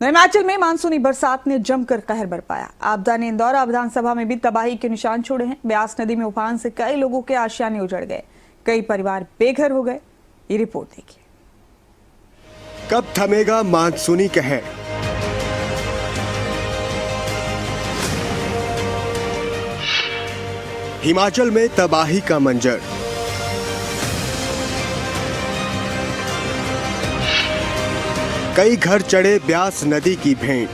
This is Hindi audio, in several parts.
हिमाचल में मानसूनी बरसात ने जमकर कहर बरपाया। आपदा ने इंदौरा विधानसभा में भी तबाही के निशान छोड़े हैं। ब्यास नदी में उफान से कई लोगों के आशियाने उजड़ गए, कई परिवार बेघर हो गए। ये रिपोर्ट देखिए। कब थमेगा मानसूनी कहर? हिमाचल में तबाही का मंजर। कई घर चढ़े ब्यास नदी की भेंट।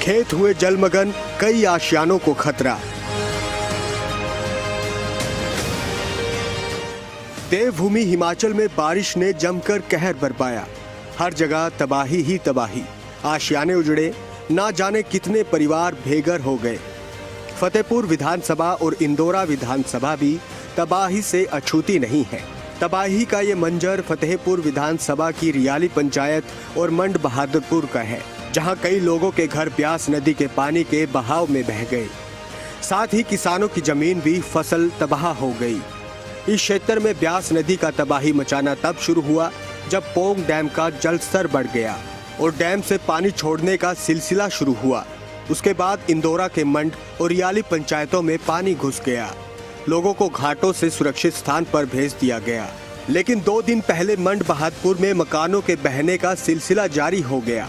खेत हुए जलमग्न, कई आशियानों को खतरा। देवभूमि हिमाचल में बारिश ने जमकर कहर बरपाया। हर जगह तबाही ही तबाही, आशियाने उजड़े, ना जाने कितने परिवार बेघर हो गए। फतेहपुर विधानसभा और इंदौरा विधानसभा भी तबाही से अछूती नहीं है। तबाही का ये मंजर फतेहपुर विधानसभा की रियाली पंचायत और मंड बहादुरपुर का है, जहां कई लोगों के घर ब्यास नदी के पानी के बहाव में बह गए। साथ ही किसानों की जमीन भी फसल तबाह हो गई। इस क्षेत्र में ब्यास नदी का तबाही मचाना तब शुरू हुआ जब पोंग डैम का जलस्तर बढ़ गया और डैम से पानी छोड़ने का सिलसिला शुरू हुआ। उसके बाद इंदौरा के मंड और रियाली पंचायतों में पानी घुस गया। लोगों को घाटों से सुरक्षित स्थान पर भेज दिया गया। लेकिन 2 दिन पहले मंड बहादुरपुर में मकानों के बहने का सिलसिला जारी हो गया।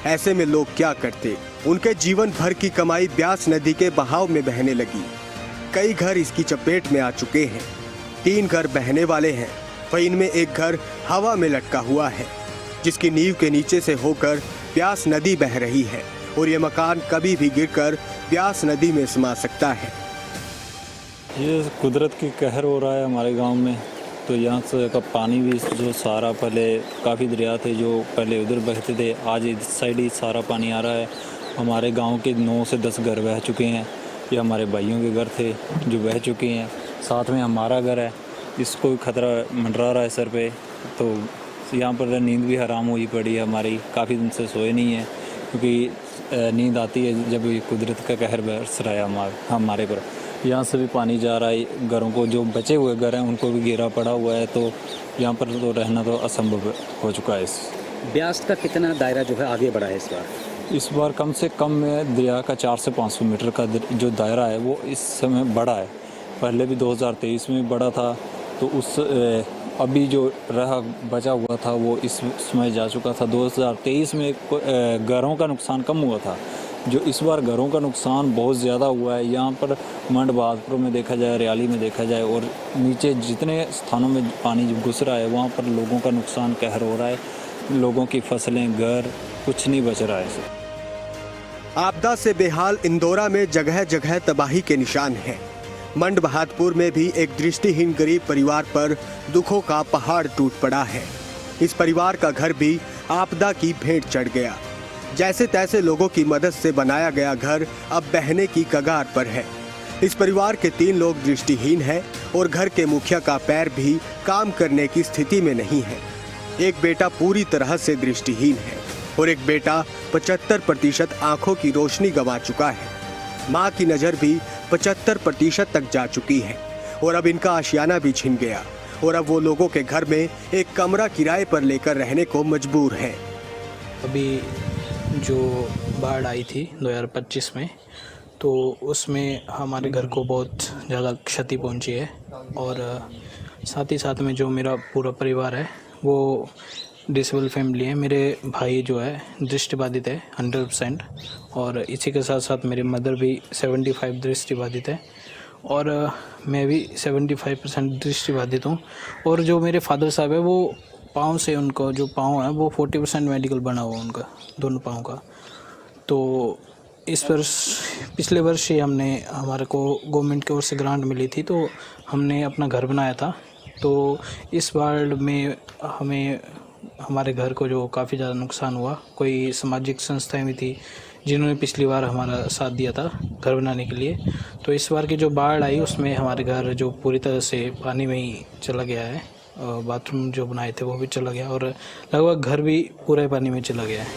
ऐसे में लोग क्या करते? उनके जीवन भर की कमाई ब्यास नदी के बहाव में बहने लगी। कई घर इसकी चपेट में आ चुके हैं। 3 घर बहने वाले हैं, वहीं इनमें एक घर हवा में लटका हुआ है, जिसकी नींव के नीचे से होकर ब्यास नदी बह रही है और ये मकान कभी भी गिरकर ब्यास नदी में समा सकता है। ये कुदरत की कहर हो रहा है हमारे गांव में। तो यहाँ से का पानी भी जो सारा, पहले काफ़ी दरिया थे जो पहले उधर बहते थे, आज इस साइड ही सारा पानी आ रहा है। हमारे गांव के 9 से 10 घर बह चुके हैं। ये हमारे भाइयों के घर थे जो बह चुके हैं। साथ में हमारा घर है, इसको भी खतरा मंडरा रहा है सर पे। तो यहाँ पर नींद भी हराम हुई पड़ी है हमारी। काफ़ी दिन से सोए नहीं है, क्योंकि नींद आती है जब कुदरत का कहर बरस रहा है हमारे पर। यहाँ से भी पानी जा रहा है, घरों को जो बचे हुए घर हैं उनको भी घेरा पड़ा हुआ है। तो यहाँ पर तो रहना तो असंभव हो चुका है। इस ब्यास का कितना दायरा जो है आगे बढ़ा है इस बार? कम से कम दरिया का 400 से 500 मीटर का जो दायरा है वो इस समय बड़ा है। पहले भी 2023 में बड़ा था, तो उस अभी जो रहा बचा हुआ था वो इस समय जा चुका था। 2023 में घरों का नुकसान कम हुआ था, जो इस बार घरों का नुकसान बहुत ज़्यादा हुआ है। यहाँ पर मंड बहादुरपुर में देखा जाए, रियाली में देखा जाए, और नीचे जितने स्थानों में पानी घुस रहा है वहाँ पर लोगों का नुकसान कहर हो रहा है। लोगों की फसलें, घर, कुछ नहीं बच रहा है। आपदा से बेहाल इंदौरा में जगह जगह तबाही के निशान हैं। मंड बहादुरपुर में भी एक दृष्टिहीन गरीब परिवार पर दुखों का पहाड़ टूट पड़ा है। इस परिवार का घर भी आपदा की भेंट चढ़ गया। जैसे तैसे लोगों की मदद से बनाया गया घर अब बहने की कगार पर है। इस परिवार के 3 लोग दृष्टिहीन हैं और घर के मुखिया का पैर भी काम करने की स्थिति में नहीं है। एक बेटा पूरी तरह से दृष्टिहीन है और एक बेटा 75% आंखों की रोशनी गंवा चुका है। माँ की नज़र भी 75% तक जा चुकी है और अब इनका आशियाना भी छिन गया और अब वो लोगों के घर में एक कमरा किराए पर लेकर रहने को मजबूर हैं। अभी जो बाढ़ आई थी 2025 में, तो उसमें हमारे घर को बहुत ज़्यादा क्षति पहुंची है। और साथ ही साथ में जो मेरा पूरा परिवार है वो डिसेबल फैमिली है। मेरे भाई जो है दृष्टिबाधित है 100%, और इसी के साथ साथ मेरे मदर भी 75 दृष्टिबाधित है और मैं भी 75% दृष्टिबाधित हूँ। और जो मेरे फादर साहब है वो पाँव से, उनको जो पाँव है वो 40% मेडिकल बना हुआ उनका, दोनों पाँव का। तो इस वर्ष, पिछले वर्ष ही हमारे को गवर्नमेंट की ओर से ग्रांट मिली थी, तो हमने अपना घर बनाया था। तो इस बाढ़ में हमें, हमारे घर को जो काफ़ी ज़्यादा नुकसान हुआ। कोई सामाजिक संस्थाएं भी थी जिन्होंने पिछली बार हमारा साथ दिया था घर बनाने के लिए। तो इस बार की जो बाढ़ आई उसमें हमारे घर जो पूरी तरह से पानी में ही चला गया है। बाथरूम जो बनाए थे वो भी चला गया और लगभग घर भी पूरे पानी में चला गया है।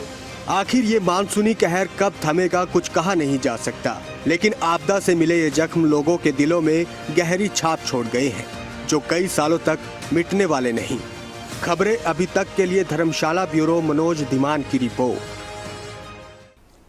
आखिर ये मानसूनी कहर कब थमेगा कुछ कहा नहीं जा सकता, लेकिन आपदा से मिले ये जख्म लोगों के दिलों में गहरी छाप छोड़ गए हैं, जो कई सालों तक मिटने वाले नहीं। खबरें अभी तक के लिए धर्मशाला ब्यूरो मनोज धीमान की रिपोर्ट।